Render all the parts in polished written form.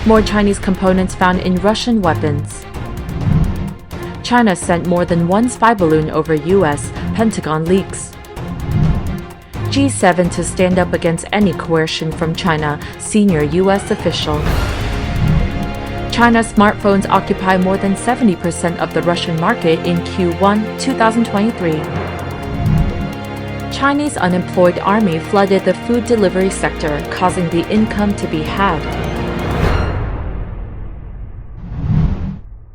More Chinese components found in Russian weapons. China sent more than one spy balloon over U.S., Pentagon leaks. G7 to stand up against any coercion from China, senior U.S. official. China's smartphones occupy more than 70% of the Russian market in Q1 2023. Chinese unemployed army flooded the food delivery sector, causing the income to be halved.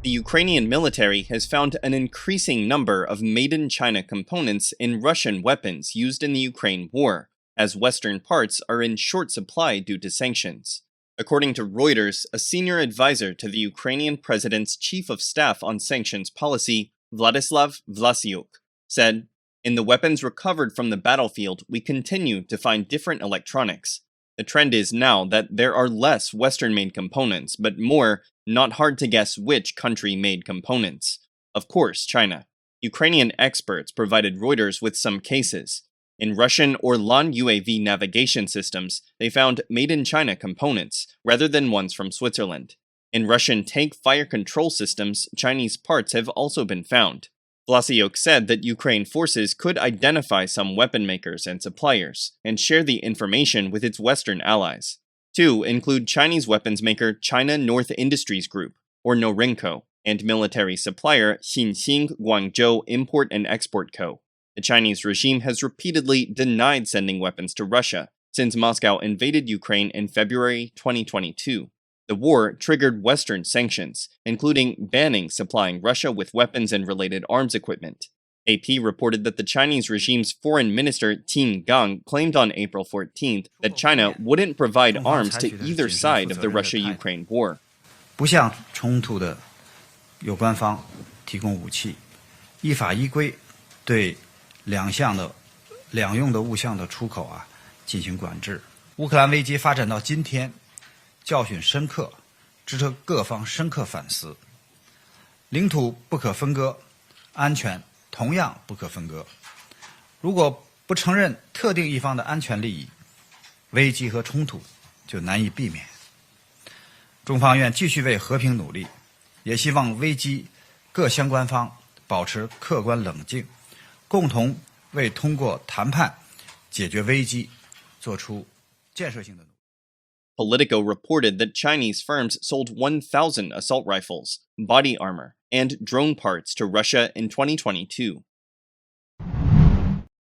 The Ukrainian military has found an increasing number of made-in-China components in Russian weapons used in the Ukraine war, as Western parts are in short supply due to sanctions. According to Reuters, a senior advisor to the Ukrainian president's chief of staff on sanctions policy, Vladislav Vlasyuk, said, "In the weapons recovered from the battlefield, we continue to find different electronics. The trend is now that there are less Western-made components, but more not hard to guess which country-made components. Of course, China." Ukrainian experts provided Reuters with some cases. In Russian Orlan UAV navigation systems, they found made-in-China components, rather than ones from Switzerland. In Russian tank fire control systems, Chinese parts have also been found. Vlasyuk said that Ukraine forces could identify some weapon makers and suppliers, and share the information with its Western allies. Two include Chinese weapons maker China North Industries Group, or Norinco, and military supplier Xinxing Guangzhou Import and Export Co. The Chinese regime has repeatedly denied sending weapons to Russia since Moscow invaded Ukraine in February 2022. The war triggered Western sanctions, including banning supplying Russia with weapons and related arms equipment. AP reported that the Chinese regime's foreign minister Qin Gang claimed on April 14th that China wouldn't provide arms to either side of the Russia-Ukraine war. 不向冲突的有关方提供武器，依法依规对两用的物项的出口进行管制。乌克兰危机发展到今天，教训深刻，值得各方深刻反思。领土不可分割，安全同样不可分割。如果不承认特定一方的安全利益，危机和冲突就难以避免。中方愿继续为和平努力，也希望危机各相关方保持客观冷静，共同为通过谈判解决危机做出建设性的努力。Politico reported that Chinese firms sold 1,000 assault rifles, body armor, and drone parts to Russia in 2022.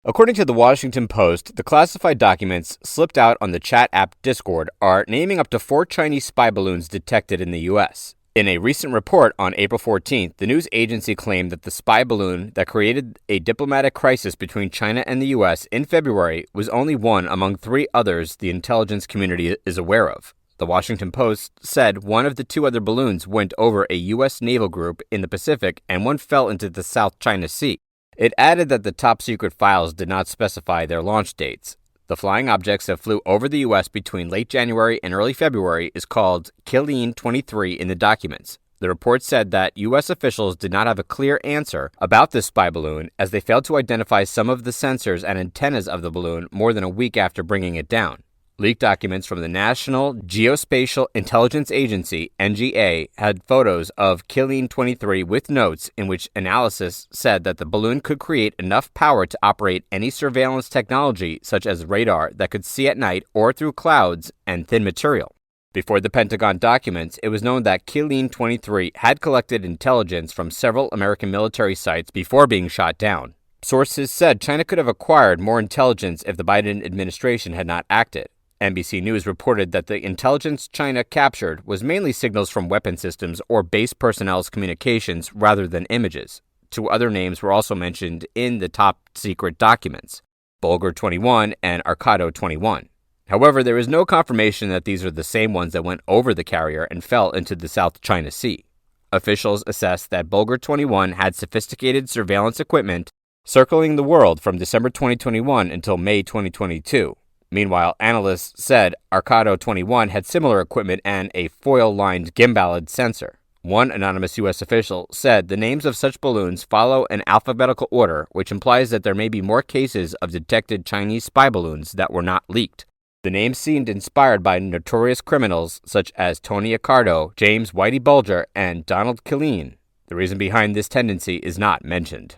According to the Washington Post, the classified documents slipped out on the chat app Discord are naming up to 4 Chinese spy balloons detected in the U.S. In a recent report on April 14th, the news agency claimed that the spy balloon that created a diplomatic crisis between China and the U.S. in February was only one among 3 others the intelligence community is aware of. The Washington Post said one of the 2 other balloons went over a U.S. naval group in the Pacific and one fell into the South China Sea. It added that the top-secret files did not specify their launch dates. The flying objects that flew over the U.S. between late January and early February is called Killeen-23 in the documents. The report said that U.S. officials did not have a clear answer about this spy balloon as they failed to identify some of the sensors and antennas of the balloon more than a week after bringing it down. Leaked documents from the National Geospatial Intelligence Agency, NGA, had photos of Killeen-23 with notes in which analysis said that the balloon could create enough power to operate any surveillance technology such as radar that could see at night or through clouds and thin material. Before the Pentagon documents, it was known that Killeen-23 had collected intelligence from several American military sites before being shot down. Sources said China could have acquired more intelligence if the Biden administration had not acted. NBC News reported that the intelligence China captured was mainly signals from weapon systems or base personnel's communications rather than images. 2 other names were also mentioned in the top-secret documents, Bulgar 21 and Arcado 21. However, there is no confirmation that these are the same ones that went over the carrier and fell into the South China Sea. Officials assessed that Bulgar 21 had sophisticated surveillance equipment circling the world from December 2021 until May 2022. Meanwhile, analysts said Arcado 21 had similar equipment and a foil-lined gimbaled sensor. One anonymous U.S. official said the names of such balloons follow an alphabetical order, which implies that there may be more cases of detected Chinese spy balloons that were not leaked. The name seemed inspired by notorious criminals such as Tony Accardo, James Whitey Bulger, and Donald Killeen. The reason behind this tendency is not mentioned.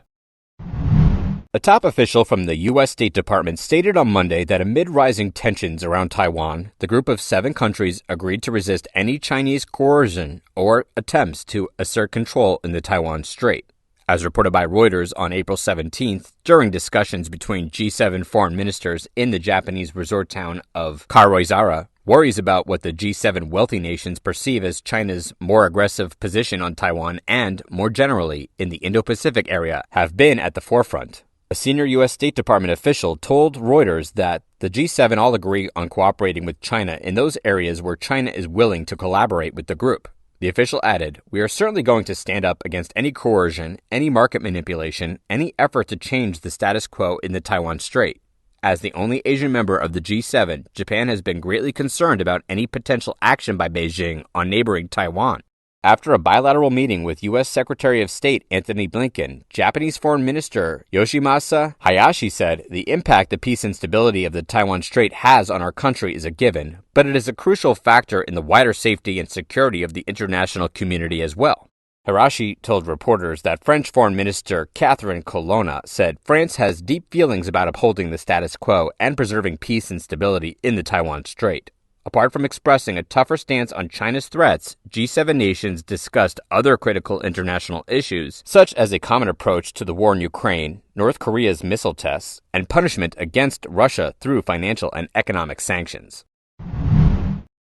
A top official from the U.S. State Department stated on Monday that amid rising tensions around Taiwan, the group of 7 countries agreed to resist any Chinese coercion or attempts to assert control in the Taiwan Strait. As reported by Reuters on April 17th, during discussions between G7 foreign ministers in the Japanese resort town of Karuizara, worries about what the G7 wealthy nations perceive as China's more aggressive position on Taiwan and, more generally, in the Indo-Pacific area have been at the forefront. A senior U.S. State Department official told Reuters that the G7 all agree on cooperating with China in those areas where China is willing to collaborate with the group. The official added, "We are certainly going to stand up against any coercion, any market manipulation, any effort to change the status quo in the Taiwan Strait. As the only Asian member of the G7, Japan has been greatly concerned about any potential action by Beijing on neighboring Taiwan." After a bilateral meeting with U.S. Secretary of State Antony Blinken, Japanese Foreign Minister Yoshimasa Hayashi said, "The impact the peace and stability of the Taiwan Strait has on our country is a given, but it is a crucial factor in the wider safety and security of the international community as well." Hayashi told reporters that French Foreign Minister Catherine Colonna said France has deep feelings about upholding the status quo and preserving peace and stability in the Taiwan Strait. Apart from expressing a tougher stance on China's threats, G7 nations discussed other critical international issues, such as a common approach to the war in Ukraine, North Korea's missile tests, and punishment against Russia through financial and economic sanctions.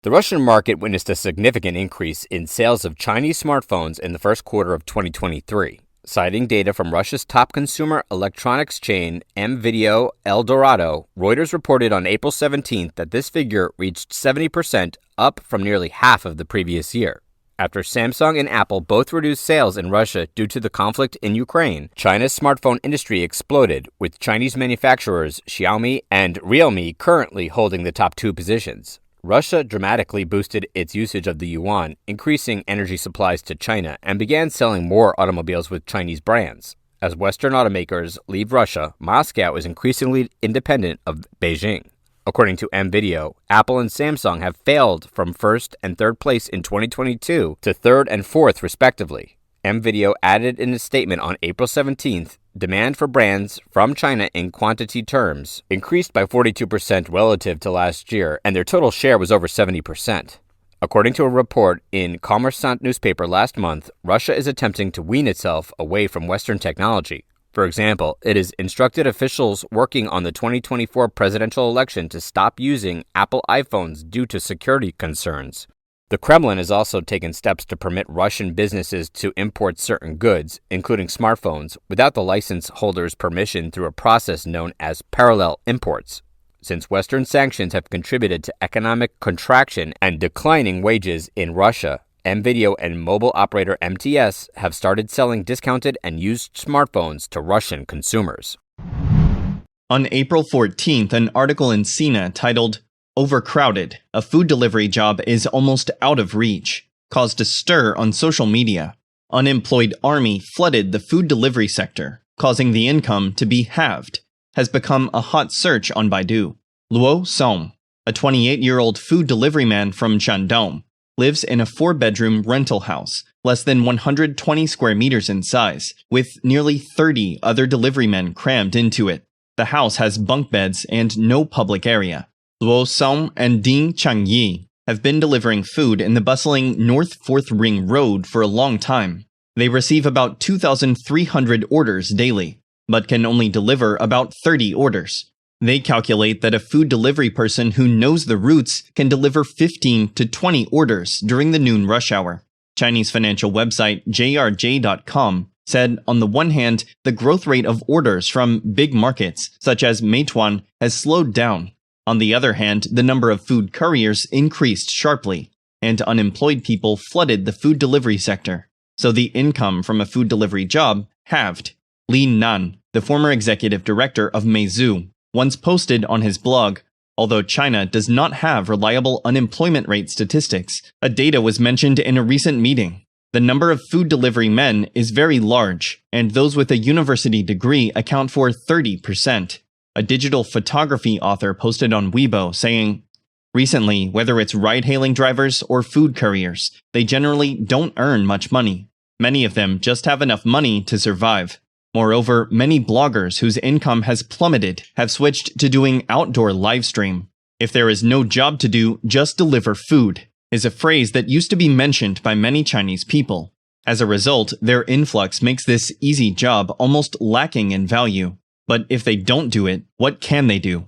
The Russian market witnessed a significant increase in sales of Chinese smartphones in the first quarter of 2023. Citing data from Russia's top consumer electronics chain, M-Video Eldorado, Reuters reported on April 17th that this figure reached 70%, up from nearly half of the previous year. After Samsung and Apple both reduced sales in Russia due to the conflict in Ukraine, China's smartphone industry exploded, with Chinese manufacturers Xiaomi and Realme currently holding the top 2 positions. Russia dramatically boosted its usage of the yuan, increasing energy supplies to China, and began selling more automobiles with Chinese brands. As Western automakers leave Russia, Moscow is increasingly independent of Beijing. According to M-Video, Apple and Samsung have failed from first and third place in 2022 to third and fourth, respectively. M-Video added in a statement on April 17th, demand for brands from China in quantity terms increased by 42% relative to last year, and their total share was over 70%. According to a report in Kommersant newspaper last month, Russia is attempting to wean itself away from Western technology. For example, it has instructed officials working on the 2024 presidential election to stop using Apple iPhones due to security concerns. The Kremlin has also taken steps to permit Russian businesses to import certain goods, including smartphones, without the license holder's permission through a process known as parallel imports. Since Western sanctions have contributed to economic contraction and declining wages in Russia, M-Video and mobile operator MTS have started selling discounted and used smartphones to Russian consumers. On April 14th, an article in Sina titled "Overcrowded, a food delivery job is almost out of reach," caused a stir on social media. Unemployed army flooded the food delivery sector, causing the income to be halved, has become a hot search on Baidu. Luo Song, a 28-year-old food delivery man from Shandong, lives in a 4-bedroom rental house, less than 120 square meters in size, with nearly 30 other delivery men crammed into it. The house has bunk beds and no public area. Luo Song and Ding Changyi have been delivering food in the bustling North 4th Ring Road for a long time. They receive about 2,300 orders daily, but can only deliver about 30 orders. They calculate that a food delivery person who knows the routes can deliver 15 to 20 orders during the noon rush hour. Chinese financial website JRJ.com said, on the one hand, the growth rate of orders from big markets, such as Meituan, has slowed down. On the other hand, the number of food couriers increased sharply, and unemployed people flooded the food delivery sector. So the income from a food delivery job halved. Li Nan, the former executive director of Meizu, once posted on his blog, although China does not have reliable unemployment rate statistics, a data was mentioned in a recent meeting. The number of food delivery men is very large, and those with a university degree account for 30%. A digital photography author posted on Weibo saying, "Recently, whether it's ride-hailing drivers or food couriers, they generally don't earn much money. Many of them just have enough money to survive. Moreover, many bloggers whose income has plummeted have switched to doing outdoor live stream. If there is no job to do, just deliver food," is a phrase that used to be mentioned by many Chinese people. As a result, their influx makes this easy job almost lacking in value. But if they don't do it, what can they do?